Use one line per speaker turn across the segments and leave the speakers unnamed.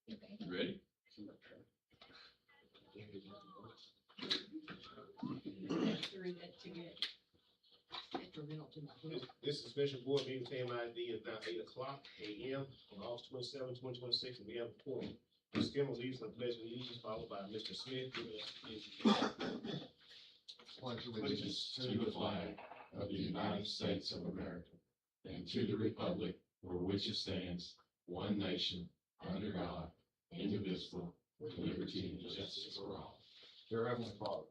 Okay.
You ready?
To read that to get instrumental to my book.
This is special board meeting, TMID is now 8:00 a.m. on August 27, 2026, and we have a quorum. Ms. Skinner leads the pledge of allegiance, followed by Mr. Smith.
Pledge allegiance to the flag of the United States of America and to the republic for which it stands, one nation, under God, indivisible, with liberty and justice for all. Dear Heavenly Father,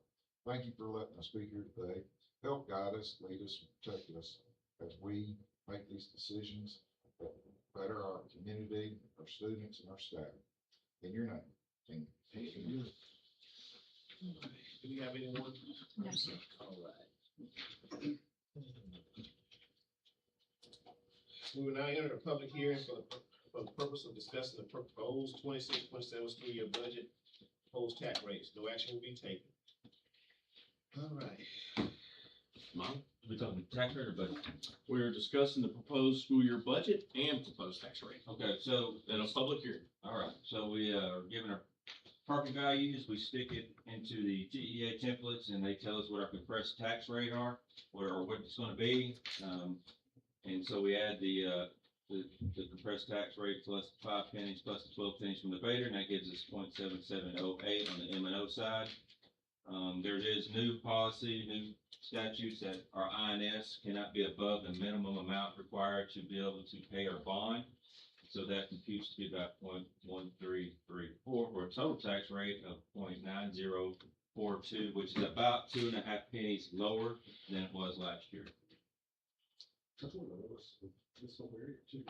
thank you for letting us be here today. Help guide us, lead us, and protect us as we make these decisions that better our community, our students, and our staff. In your name, amen.
Do we have anyone?
No, sir.
All right. We will now enter the public hearing for the purpose of discussing the proposed 26-27 school year budget, proposed tax rates. No action will be taken. All right.
Mom?
We talking tax rate or budget?
We're discussing the proposed school year budget and proposed tax rate
Okay, so,
in a public hearing.
all right, so we are given our parking values, we stick it into the TEA templates, and they tell us what our compressed tax rate are, or what it's gonna be. And so we add the compressed tax rate plus the 5 pennies plus the 12 pennies from the Vader, and that gives us 0.7708 on the M&O side. There is new policy, new statutes that our INS cannot be above the minimum amount required to be able to pay our bond. So that computes to be about 0.1334 for a total tax rate of 0.9042, which is about 2.5 pennies lower than it was last year.
That's one of those, this over here too.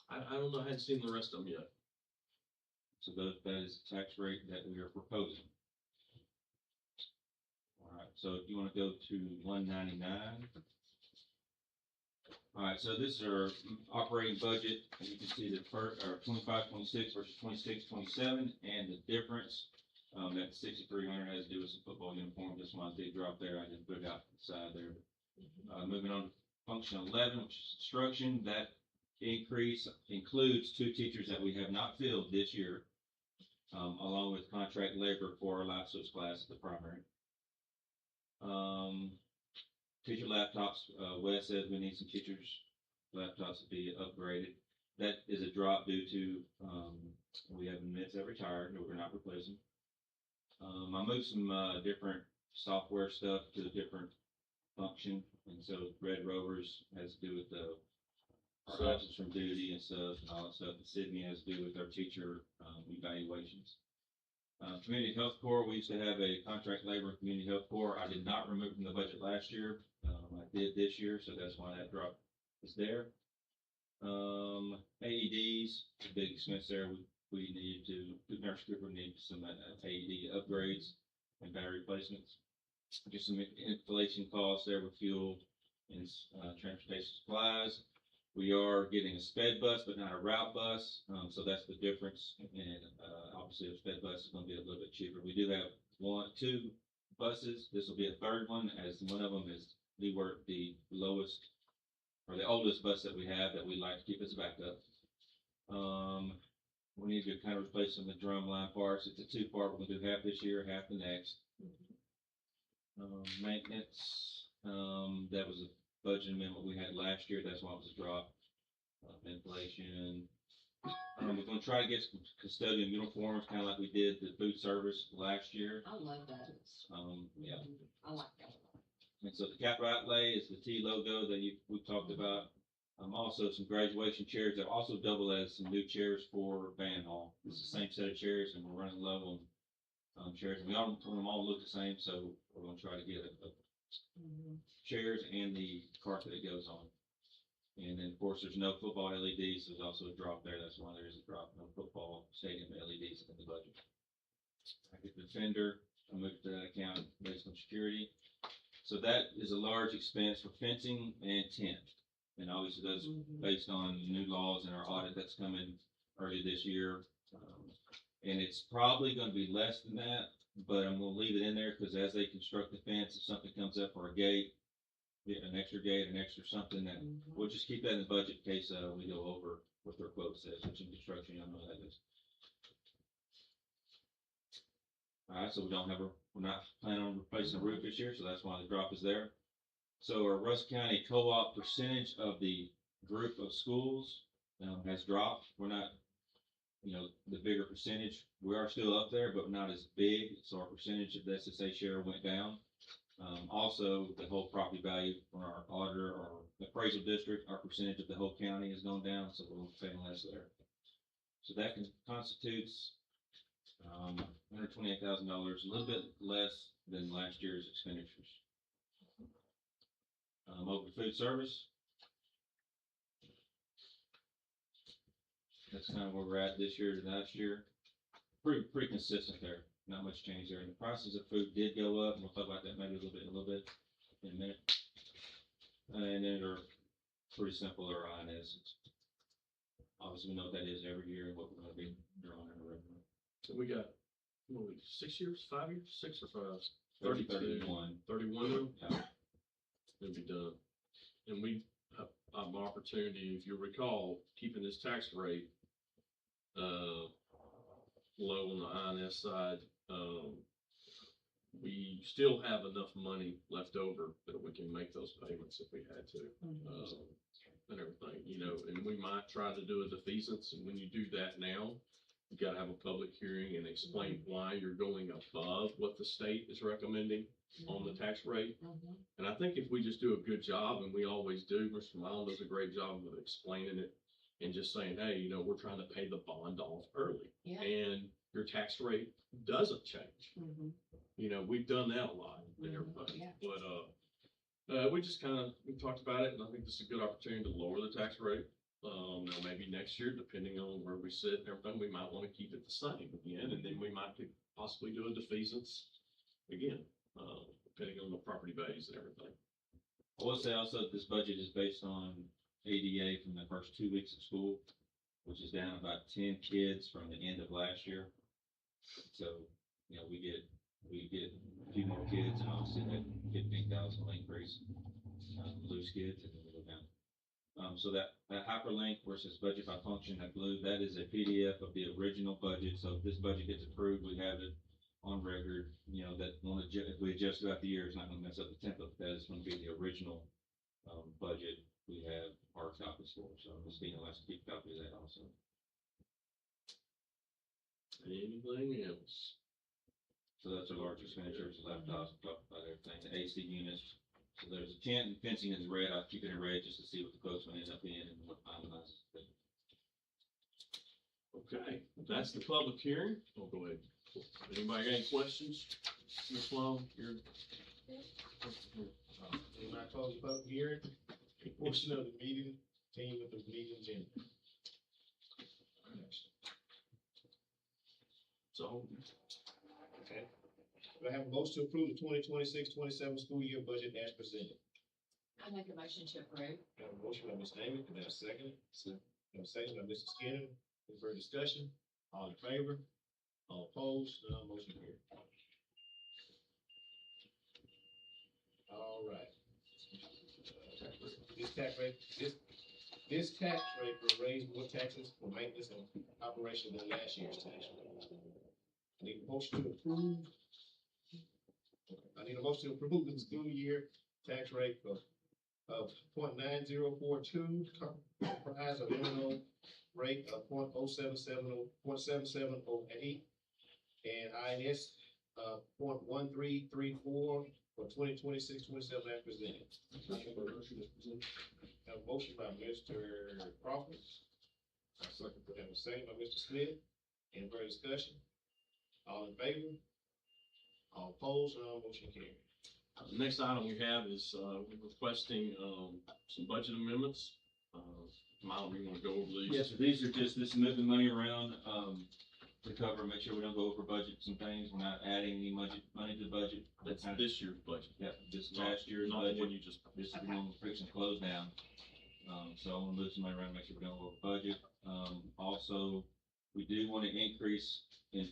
I don't know, I hadn't seen the rest of them yet.
So that is the tax rate that we are proposing. All right, so if you want to go to 199. All right, so this is our operating budget, and you can see the first, or 25-26 versus 26-27, and the difference, that 6,300 has to do with some football uniforms. This one I did drop there, I just put it out to the side there. Moving on to function 11, which is instruction, that increase includes 2 teachers that we have not filled this year, along with contract labor for our life skills class at the primary. Teacher laptops, Wes says we need some teachers' laptops to be upgraded. That is a drop due to, we have admits that retired, but we're not replacing. I moved some, different software stuff to a different function, and so Red Rovers has to do with the our absence from duty and stuff, and all that stuff. And Sydney has to do with our teacher, evaluations. Community Health Corps, we used to have a contract labor Community Health Corps. I did not remove from the budget last year. I did this year, so that's why that drop is there. AEDs, big expense there. We need to, the nurse group need some AED upgrades and battery replacements. Just some inflation costs there with fuel and transportation supplies. We are getting a sped bus, but not a route bus, so that's the difference. And obviously, a sped bus is going to be a little bit cheaper. We do have 2 buses. This will be a third one, as one of them is the lowest or the oldest bus that we have that we like to keep as a backup. We need to kind of replace some of the drum line parts. It's a 2-part. We're going to do half this year, half the next. Maintenance, that was a budget amendment we had last year. That's why it was a drop. Inflation. We're going to try to get some custodian uniforms, kind of like we did the food service last year.
I love that.
Yeah.
I like that one.
And so the capital outlay is the T logo that we've talked about. Also some graduation chairs that also double as some new chairs for band hall. It's the same set of chairs, and we're running low on chairs. And we all them all look the same, so we're going to try to get chairs and the carpet that goes on. And then, of course, there's no football LEDs. There's also a drop there. That's why there is a drop. No football stadium LEDs in the budget. I get the Defender. I moved to that account based on security. So that is a large expense for fencing and tent. And obviously that's based on new laws and our audit that's coming early this year. And it's probably going to be less than that, but I'm going to leave it in there because as they construct the fence, if something comes up for a gate, an extra gate, an extra something, that we'll just keep that in the budget in case we go over what their quote says, which in construction, y'all know that is. Alright, so we're not planning on replacing the roof this year, so that's why the drop is there. So our Russell County co-op percentage of the group of schools, has dropped. We're not, the bigger percentage. We are still up there, but not as big, so our percentage of the SSA share went down. Also, the whole property value for our auditor or appraisal district, our percentage of the whole county has gone down, so we're paying less there. So that constitutes $128,000, a little bit less than last year's expenditures. Over food service. That's kind of where we're at this year to last year. Pretty consistent there. Not much change there. And the prices of food did go up, and we'll talk about that maybe a little bit in a minute. And then they're pretty simple. Our INS. Obviously, we know what that is every year and what we're going to be drawing in the revenue.
So we got, 6 years, 5 years, 6 or 5?
31.
31 of them?
Yeah.
It'll be done. And we have an opportunity, if you recall, keeping this tax rate, low on the INS side. We still have enough money left over that we can make those payments if we had to, and everything, and we might try to do a defeasance, and when you do that now, you gotta have a public hearing and explain why you're going above what the state is recommending on the tax rate. And I think if we just do a good job, and we always do, Mr. Miles does a great job of explaining it and just saying, hey, we're trying to pay the bond off early.
Yeah.
And your tax rate doesn't change. We've done that a lot and everything.
Yeah.
But we just we talked about it, and I think this is a good opportunity to lower the tax rate. Now maybe next year, depending on where we sit and everything, we might want to keep it the same again, and then we might could possibly do a defeasance again, depending on the property values and everything.
I will say also that this budget is based on ADA from the first 2 weeks of school, which is down about 10 kids from the end of last year. So, we get a few more kids, and obviously that 15,000 will increase, lose kids, and then we go down. So that hyperlink versus budget by function, that blue, that is a PDF of the original budget. So if this budget gets approved, we have it on record, that if we adjust throughout the year, it's not gonna mess up the template. That is gonna be the original, budget we have hard copies for. So Ms. Dina likes to keep a copy of that also.
Anything else?
So that's our large expenditures, laptops, talked about everything, the AC units. So there's a tent and fencing is red. I'll keep it in red just to see what the quote's gonna end up being and what finalizes.
Okay, that's the public hearing. Oh, go ahead. Anybody got any questions? Ms. Long, you're.
Anybody close the public hearing? Portion of the meeting, team with the meeting agenda.
So,
Okay. Do I have a motion to approve the 2026-27 school year budget as presented?
I make a motion to approve.
I have a motion by Ms. Amy, can I have a second? I have a second by Mr. Skinner. Any further discussion? All in favor? All opposed? None, motion carried. All right. This tax rate will raise more taxes for maintenance and operation than last year's tax rate. I need a motion to approve. I need a motion to approve the school year tax rate of 0.9042, comprised of minimum rate of 0.7708, and INS 0.1334 for 2026-27 as presented. Have a motion by Mr. Crawford. I have a second by Mr. Smith. Any further discussion? All in favor? All opposed? None, motion carried.
the next item we have is, we're requesting, some budget amendments. Miles, you wanna go over these?
Yes, so these are just, this is moving money around, to cover, make sure we don't go over budgets and things. We're not adding any money to the budget.
That's this year's budget.
Yeah, this last year's
Not the
budget.
one you just.
This is the one we're fixing to close down. So I wanna move some money around, make sure we don't go over budget. Also, we do wanna increase in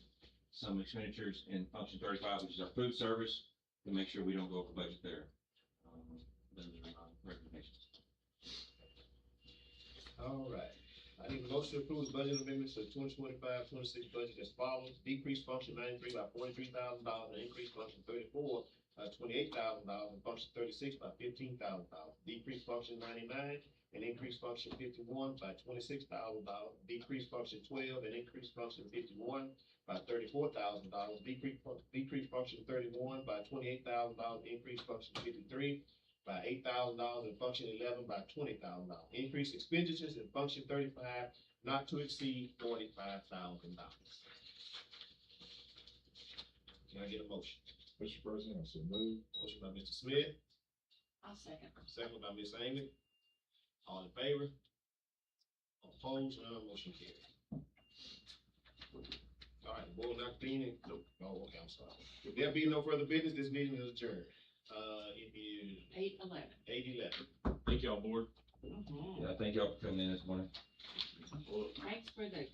some expenditures in function 35, which is our food service, to make sure we don't go over budget there. Those are my recommendations.
All right. I need a motion to approve the budget amendments to the 2025-26 budget as follows. Decrease function 93 by $43,000 and increase function 34 by $28,000 and function 36 by $15,000. Decrease function 99 and increase function 51 by $26,000. Decrease function 12 and increase function 51 by $34,000. Decrease function 31 by $28,000. Increase function 53 by $8,000 and function 11 by $20,000. Increase expenditures in function 35 not to exceed $45,000. Can I get a motion?
Mr. President, I so move.
Motion by Mr. Smith,
I'll second.
second by Ms. Amy. All in favor? Opposed? None, motion carried. All right, the board not convening. Nope. Oh, okay, I'm sorry. If there be no further business, this meeting is adjourned. It is
8:11.
8:11.
Thank y'all, board.
Yeah, thank y'all for coming in this morning.
Thanks for the